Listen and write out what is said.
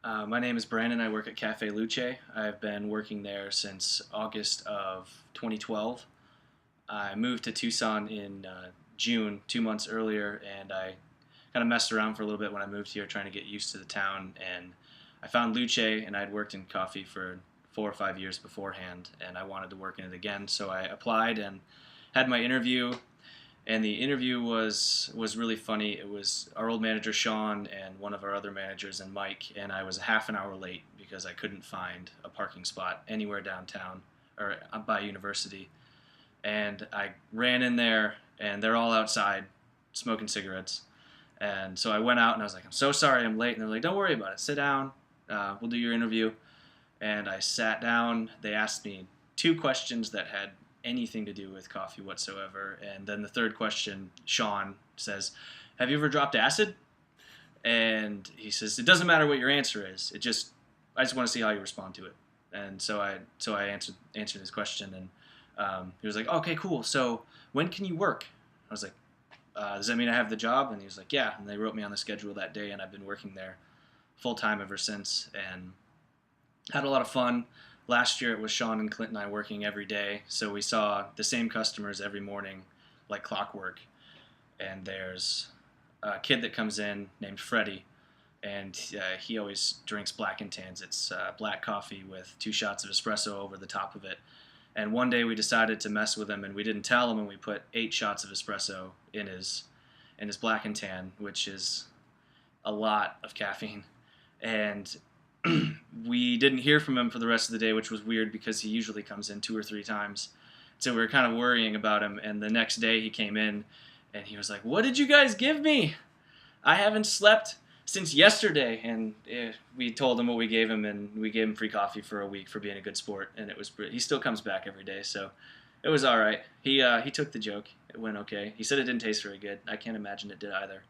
My name is Brandon. I work at Cafe Luce. I've been working there since August of 2012. I moved to Tucson in June, 2 months earlier, and I kind of messed around for a little bit when I moved here, trying to get used to the town. And I found Luce, and I'd worked in coffee for 4 or 5 years beforehand, and I wanted to work in it again. So I applied and had my interview, and the interview was really funny. It was our old manager Sean and one of our other managers and Mike, and I was a half an hour late because I couldn't find a parking spot anywhere downtown or by University. And I ran in there, and they're all outside smoking cigarettes. And so I went out and I was like, "I'm so sorry I'm late." And they're like, "Don't worry about it. Sit down. We'll do your interview." And I sat down. They asked me two questions that had anything to do with coffee whatsoever. And then the third question, Sean says, "Have you ever dropped acid?" And he says, "It doesn't matter what your answer is. I just want to see how you respond to it." And so I answered his question, and he was like, "Okay, cool. So when can you work?" I was like, "Does that mean I have the job?" And he was like, "Yeah." And they wrote me on the schedule that day, and I've been working there full time ever since, and had a lot of fun. Last year it was Sean and Clint and I working every day, so we saw the same customers every morning, like clockwork. And there's a kid that comes in named Freddie, and he always drinks black and tans. It's black coffee with 2 shots of espresso over the top of it. And one day we decided to mess with him, and we didn't tell him, and we put 8 shots of espresso in his black and tan, which is a lot of caffeine. And we didn't hear from him for the rest of the day, which was weird because he usually comes in 2 or 3 times. So we were kind of worrying about him. And the next day he came in and he was like, "What did you guys give me? I haven't slept since yesterday." And we told him what we gave him, and we gave him free coffee for a week for being a good sport. And he still comes back every day, so it was all right. He took the joke. It went okay. He said it didn't taste very good. I can't imagine it did either.